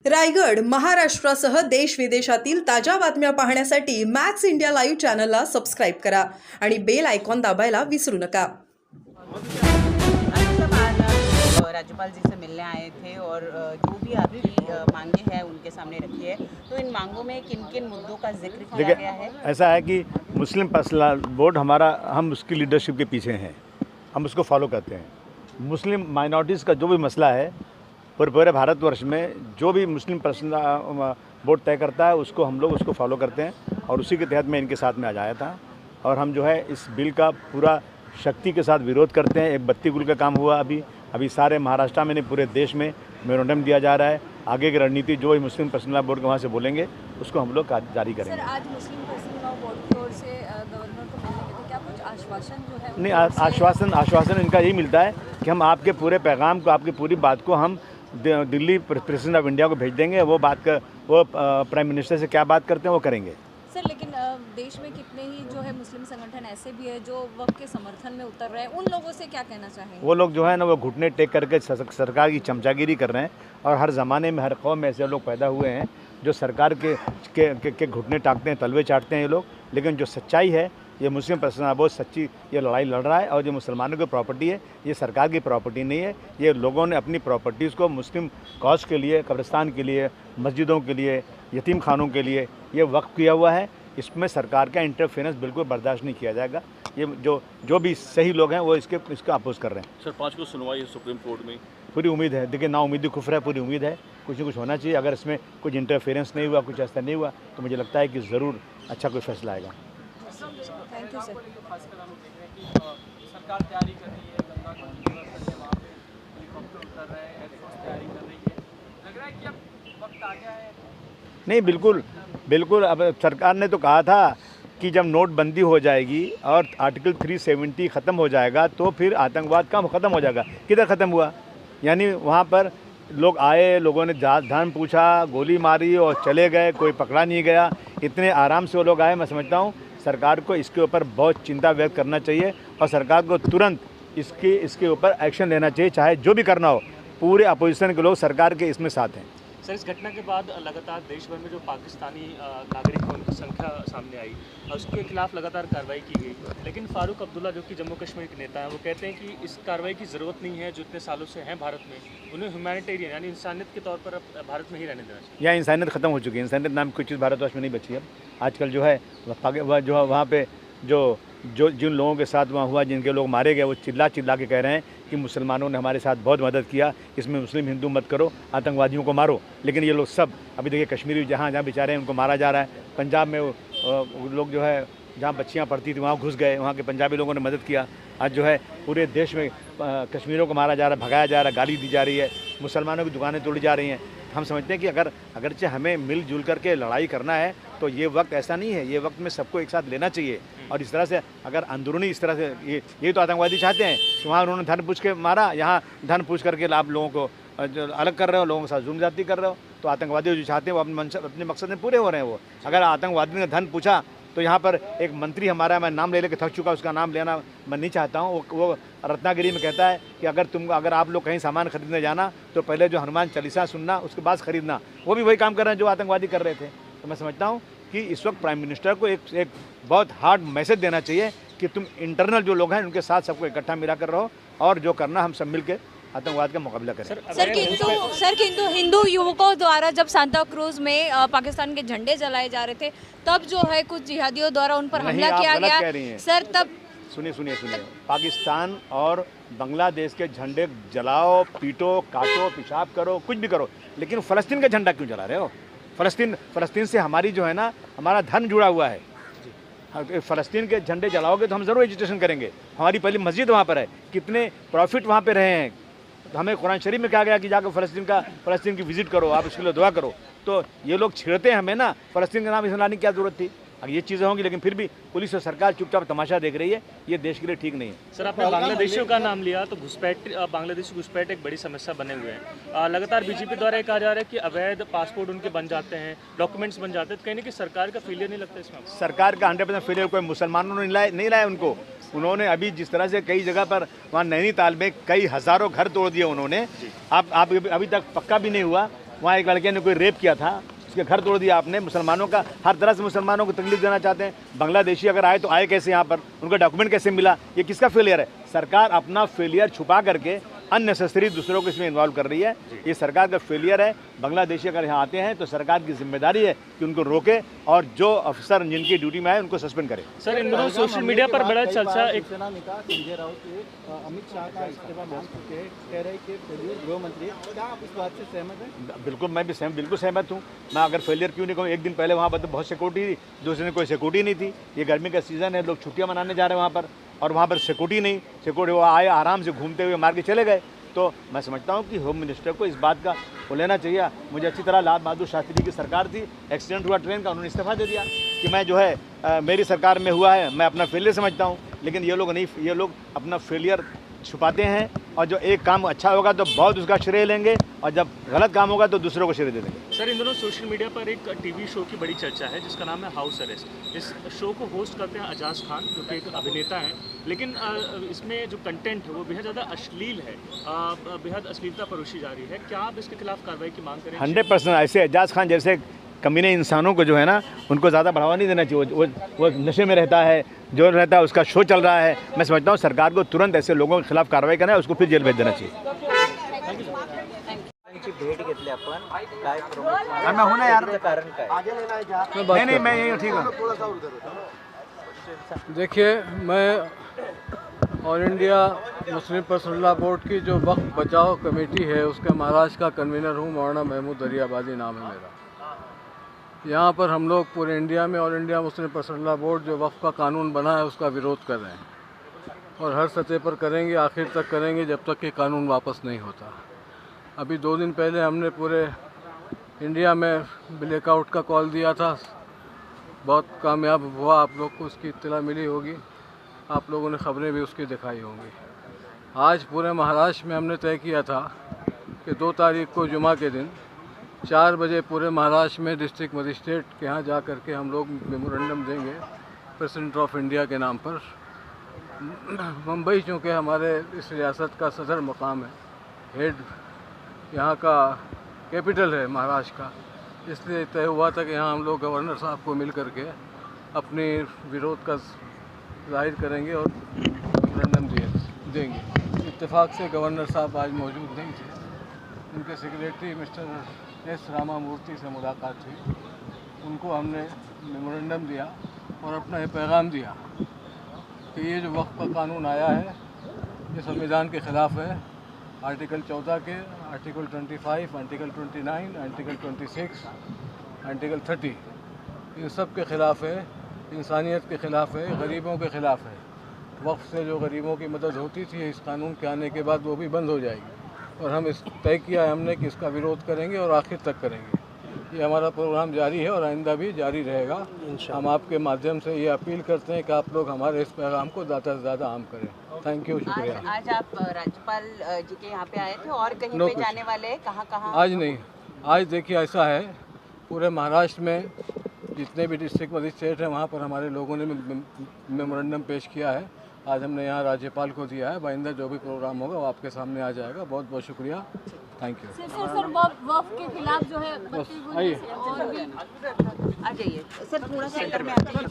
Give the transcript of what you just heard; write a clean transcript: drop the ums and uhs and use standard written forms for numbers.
रायगड, महाराष्ट्रासह देश विदेशातील ताज्या बातम्या पाहण्यासाठी मॅक्स इंडिया लाईव्ह चॅनलला सबस्क्राईब करा आणि बेल आयकॉन दाबायला विसरू नका। राज्यपाल जी से मिलने आए थे और जो भी आपकी मांगे हैं उनके सामने रखी है, तो इन मांगों में किन-किन मुद्दों का जिक्र किया गया है? ऐसा है कि मुस्लिम पर्सनल बोर्ड हमारा, हम उसकी लीडरशिप के पीछे हैं, हम उसको फॉलो करते हैं। मुस्लिम माइनॉरिटीज़ का जो भी मसला है पूरे भारतवर्ष में, जो भी मुस्लिम पर्सनल बोर्ड तय करता है उसको हम लोग उसको फॉलो करते हैं और उसी के तहत मैं इनके साथ में आ जाया था। और हम जो है इस बिल का पूरा शक्ति के साथ विरोध करते हैं। एक बत्ती गुल का काम हुआ अभी सारे महाराष्ट्र में नहीं, पूरे देश में मेमोरेंडम दिया जा रहा है। आगे की रणनीति जो भी मुस्लिम पर्सनल बोर्ड के वहाँ से बोलेंगे उसको हम लोग जारी करेंगे। सर, आज मुस्लिम पर्सनल बोर्ड की ओर से गवर्नर को मिलने में तो क्या कुछ आश्वासन जो है नहीं, आश्वासन इनका यही मिलता है कि हम आपके पूरे पैगाम को, आपकी पूरी बात को हम दिल्ली प्रेसिडेंट ऑफ इंडिया को भेज देंगे। वो प्राइम मिनिस्टर से क्या बात करते हैं वो करेंगे। सर, लेकिन देश में कितने ही जो है मुस्लिम संगठन ऐसे भी है जो वक्त के समर्थन में उतर रहे हैं, उन लोगों से क्या कहना चाहेंगे? वो लोग जो है ना वो घुटने टेक करके सरकार की चमचागिरी कर रहे हैं और हर ज़माने में हर कौम में ऐसे लोग पैदा हुए हैं जो सरकार के घुटने टाकते हैं, तलवे चाटते हैं ये लोग। लेकिन जो सच्चाई है, ये मुस्लिम पर्सनल बोर्ड सच्ची ये लड़ाई लड़ रहा है और जो मुसलमानों की प्रॉपर्टी है ये सरकार की प्रॉपर्टी नहीं है। ये लोगों ने अपनी प्रॉपर्टीज़ को मुस्लिम कॉज के लिए, कब्रिस्तान के लिए, मस्जिदों के लिए, यतीम खानों के लिए ये वक्फ किया हुआ है। इसमें सरकार का इंटरफेरेंस बिल्कुल बर्दाश्त नहीं किया जाएगा। ये जो भी सही लोग हैं वो इसका अपोज कर रहे हैं। सर, 5 को सुनवाई है सुप्रीम कोर्ट में, पूरी उम्मीद है। देखिए, ना उम्मीद कुफ्र है, पूरी उम्मीद है कुछ न कुछ होना चाहिए। अगर इसमें कुछ इंटरफेरेंस नहीं हुआ, कुछ ऐसा नहीं हुआ तो मुझे लगता है कि ज़रूर अच्छा कोई फैसला आएगा। Thank you sir. सरकार तैयारी कर रही है, गंगा का हेलीकॉप्टर उतर रहे हैं, एयरफोर्स तैयारी कर रही है, लग रहा है कि अब वक्त आ गया है। नहीं, बिल्कुल। अब सरकार ने तो कहा था कि जब नोटबंदी हो जाएगी और आर्टिकल 370 ख़त्म हो जाएगा तो फिर आतंकवाद का ख़त्म हो जाएगा। किधर ख़त्म हुआ? यानी वहाँ पर लोग आए, लोगों ने धन पूछा, गोली मारी और चले गए, कोई पकड़ा नहीं गया। इतने आराम से वो लोग आए। मैं समझता हूँ सरकार को इसके ऊपर बहुत चिंता व्यक्त करना चाहिए और सरकार को तुरंत इसके ऊपर एक्शन लेना चाहिए, चाहे जो भी करना हो। पूरे अपोजिशन के लोग सरकार के इसमें साथ हैं। सर, इस घटना के बाद लगातार देश भर में जो पाकिस्तानी नागरिक हैं उनकी संख्या सामने आई और उसके खिलाफ लगातार कार्रवाई की गई। लेकिन फारूक अब्दुल्ला जो कि जम्मू कश्मीर के नेता हैं, वो कहते हैं कि इस कार्रवाई की ज़रूरत नहीं है। जो इतने सालों से हैं भारत में, उन्हें ह्यूमैनिटेरियन यानी इंसानियत के तौर पर भारत में ही रहने देना चाहिए। यहाँ इंसानियत ख़त्म हो चुकी है। इंसानियत नाम की कोई चीज़ भारतवर्ष में नहीं बची है। आजकल जो है वहाँ पे जो जिन लोगों के साथ वहाँ हुआ, जिनके लोग मारे गए, वो चिल्ला के कह रहे हैं कि मुसलमानों ने हमारे साथ बहुत मदद किया, इसमें मुस्लिम हिंदू मत करो, आतंकवादियों को मारो। लेकिन ये लोग सब अभी देखिए, कश्मीरी जहाँ बेचारे हैं उनको मारा जा रहा है। पंजाब में वो लोग जो है जहाँ बच्चियाँ पढ़ती थी वहाँ घुस गए, वहाँ के पंजाबी लोगों ने मदद किया। आज जो है पूरे देश में कश्मीरियों को मारा जा रहा है, भगाया जा रहा है, गाली दी जा रही है, मुसलमानों की दुकानें तोड़ी जा रही हैं। हम समझते हैं कि अगरचे हमें मिलजुल करके लड़ाई करना है तो ये वक्त ऐसा नहीं है। ये वक्त में सबको एक साथ लेना चाहिए। और इस तरह से अगर अंदरूनी इस तरह से ये तो आतंकवादी चाहते हैं कि वहाँ उन्होंने धन पूछ के मारा, यहाँ धन पूछ करके आप लोगों को अलग कर रहे हो, लोगों के साथ जुल्म ज्यादती कर रहे हो। तो आतंकवादी जो चाहते हैं वो अपने मकसद में पूरे हो रहे हैं। वो अगर आतंकवादी ने धन पूछा तो यहाँ पर एक मंत्री हमारा, मैं नाम ले लेके थक चुका, उसका नाम लेना मैं नहीं चाहता हूँ, वो रत्नागिरी में कहता है कि अगर आप लोग कहीं सामान खरीदने जाना तो पहले जो हनुमान चालीसा सुनना, उसके बाद खरीदना। वो भी वही काम कर रहे हैं जो आतंकवादी कर रहे थे। तो मैं समझता हूँ कि इस वक्त प्राइम मिनिस्टर को एक बहुत हार्ड मैसेज देना चाहिए कि तुम इंटरनल जो लोग हैं उनके साथ सबको इकट्ठा मिला कर रहो और जो करना हम सब मिल के आतंकवाद का मुकाबला करें। सर, किंतु हिंदू युवकों द्वारा जब सांता क्रूज में पाकिस्तान के झंडे जलाए जा रहे थे, तब जो है कुछ जिहादियों द्वारा उन पर हमला किया गया। सर, तब सुनिए, पाकिस्तान और बांग्लादेश के झंडे जलाओ, पीटो, काटो, पेशाब करो, कुछ भी करो, लेकिन फ़लस्तीन का झंडा क्यों जला रहे हो? फ़लस्तीन से हमारी जो है ना, हमारा धन जुड़ा हुआ है। फ़लस्तीन के झंडे जलाओगे तो हम ज़रूर एजुटेशन करेंगे। हमारी पहली मस्जिद वहाँ पर है, कितने प्रॉफिट वहाँ पे रहे हैं। तो हमें कुरान शरीफ में कहा गया कि जाकर फ़लस्तीन की विज़िट करो, आप उसके लिए दुआ करो। तो ये लोग छेड़ते हैं हमें ना, फ़लस्तीन का नाम इसमें लाने की क्या ज़रूरत थी? अब ये चीज़ें होंगी, लेकिन फिर भी पुलिस और सरकार चुपचाप तमाशा देख रही है। ये देश के लिए ठीक नहीं है। सर, आपने बांग्लादेशियों का नाम लिया तो बांग्लादेशी घुसपैठ एक बड़ी समस्या बने हुए हैं। लगातार बीजेपी द्वारा कहा जा रहा है कि अवैध पासपोर्ट उनके बन जाते हैं, डॉक्यूमेंट्स बन जाते हैं। तो कहीं ना कहीं सरकार का फेलियर नहीं लगता इसमें? सरकार का 100% फेलियर कोई मुसलमानों ने नहीं लाया उनको। उन्होंने अभी जिस तरह से कई जगह पर वहाँ नैनीताल में कई हज़ारों घर तोड़ दिए उन्होंने। आप अभी तक पक्का भी नहीं हुआ वहाँ एक लड़के ने कोई रेप किया था, उसके घर तोड़ दिया आपने। मुसलमानों का हर तरह से मुसलमानों को तकलीफ देना चाहते हैं। बांग्लादेशी अगर आए तो आए कैसे यहाँ पर, उनका डॉक्यूमेंट कैसे मिला, ये किसका फेलियर है? सरकार अपना फेलियर छुपा करके अननेसेसरी दूसरों को इसमें इन्वॉल्व कर रही है। ये सरकार का फेलियर है। बांग्लादेशी अगर यहाँ आते हैं तो सरकार की जिम्मेदारी है कि उनको रोके और जो अफसर जिनकी ड्यूटी में आए उनको सस्पेंड करे। सर इन दिनों सोशल मीडिया पर बड़ा चर्चा एक सेना नेता संजय राउत अमित शाह का इस्तीफा मांग चुके हैं, कह रहे हैं कि फेलियर गृह मंत्री है। क्या आप इस बात से सहमत हैं? बिल्कुल, मैं भी बिल्कुल सहमत हूँ। मैं अगर फेलियर क्यों नहीं कहूँ, एक दिन पहले वहाँ पर तो बहुत सिक्योरिटी थी, दूसरे दिन कोई सिक्योरिटी नहीं थी। ये गर्मी का सीज़न है, लोग छुट्टियाँ मनाने जा रहे हैं वहाँ पर, और वहाँ पर सिक्योरिटी नहीं, सिक्योरिटी वो आए आराम से घूमते हुए मार के चले गए। तो मैं समझता हूँ कि होम मिनिस्टर को इस बात का वो लेना चाहिए। मुझे अच्छी तरह लाल बहादुर शास्त्री की सरकार थी, एक्सीडेंट हुआ ट्रेन का, उन्होंने इस्तीफा दे दिया कि मैं जो है मेरी सरकार में हुआ है, मैं अपना फेलियर समझता हूँ। लेकिन ये लोग नहीं, ये लोग अपना फेलियर छुपाते हैं, और जो एक काम अच्छा होगा तो बहुत उसका श्रेय लेंगे, और जब गलत काम होगा तो दूसरों को श्रेय दे देंगे। सर इन दिनों सोशल मीडिया पर एक टीवी शो की बड़ी चर्चा है जिसका नाम है हाउस अरेस्ट। इस शो को होस्ट करते हैं अजाज खान, जो कि एक अभिनेता हैं, लेकिन इसमें जो कंटेंट है वो बेहद ज़्यादा अश्लील है, बेहद अश्लीलता परोसी जा रही है। क्या आप इसके खिलाफ कार्रवाई की मांग करें? 100% ऐसे एजाज खान जैसे कमीने इंसानों को जो है ना, उनको ज़्यादा बढ़ावा नहीं देना चाहिए। वो नशे में रहता है, जो रहता है उसका शो चल रहा है। मैं समझता हूँ सरकार को तुरंत ऐसे लोगों के खिलाफ कार्रवाई करना है, उसको फिर जेल भेज देना चाहिए। भेट घेतली आपण काय प्रमुख मैं हूं ना यार, कारण काय? नहीं मैं यही ठीक हूँ। देखिए, मैं all India Muslim personal board की जो वक्फ बचाओ कमेटी है उसके महाराष्ट्र का कन्वीनर हूँ। मौलाना महमूद दरियाबादी नाम है मेरा। यहाँ पर हम लोग पूरे इंडिया में all India Muslim personal board जो वक्फ का कानून बना है उसका विरोध कर रहे हैं, और हर सतह पर करेंगे, आखिर तक करेंगे जब तक कि कानून वापस नहीं होता। अभी 2 दिन पहले हमने पूरे इंडिया में ब्लैकआउट का कॉल दिया था, बहुत कामयाब हुआ। आप लोग को उसकी इत्तला मिली होगी, आप लोगों ने खबरें भी उसकी दिखाई होंगी। आज पूरे महाराष्ट्र में हमने तय किया था कि 2 तारीख को जुमा के दिन 4 बजे पूरे महाराष्ट्र में डिस्ट्रिक्ट मजिस्ट्रेट के यहाँ जा कर के हम लोग मेमोरेंडम देंगे प्रेसिडेंट ऑफ इंडिया के नाम पर। मुंबई चूँकि हमारे इस रियासत का सदर मकाम है, हेड यहाँ का कैपिटल है महाराष्ट्र का, इसलिए तय हुआ था कि यहाँ हम लोग गवर्नर साहब को मिल कर के अपने विरोध का जाहिर करेंगे और मेमोरेंडम देंगे। इत्तेफाक से गवर्नर साहब आज मौजूद नहीं थे, उनके सेक्रेटरी मिस्टर एस रामामूर्ति से मुलाकात हुई, उनको हमने मेमोरेंडम दिया और अपना ये पैगाम दिया कि ये जो वक्फ का कानून आया है ये संविधान के ख़िलाफ़ है। आर्टिकल 14 के, आर्टिकल 25, आर्टिकल 29, आर्टिकल 26, आर्टिकल 30 इन सब के ख़िलाफ़ है, इंसानियत के ख़िलाफ़ है, गरीबों के ख़िलाफ़ है। वक्फ से जो गरीबों की मदद होती थी इस कानून के आने के बाद वो भी बंद हो जाएगी, और हम इस तय किया है हमने कि इसका विरोध करेंगे और आखिर तक करेंगे। ये हमारा प्रोग्राम जारी है और आइंदा भी जारी रहेगा। हम आपके माध्यम से ये अपील करते हैं कि आप लोग हमारे इस पैगाम को ज़्यादा से ज़्यादा आम करें। थैंक यू, शुक्रिया। आज आप राज्यपाल जी के यहाँ पे आए थे और कहीं No पे question. जाने वाले हैं? कहाँ? आज नहीं, आज देखिए ऐसा है, पूरे महाराष्ट्र में जितने भी डिस्ट्रिक्ट मजिस्ट्रेट हैं वहाँ पर हमारे लोगों ने मेमोरेंडम पेश किया है। आज हमने यहाँ राज्यपाल को दिया है। आइंदा जो भी प्रोग्राम होगा वो आपके सामने आ जाएगा। बहुत बहुत शुक्रिया, थैंक यू। सर वक्फ के खिलाफ जो है आइए। आ जाइए सर, थोड़ा सेंटर में आ जाइए।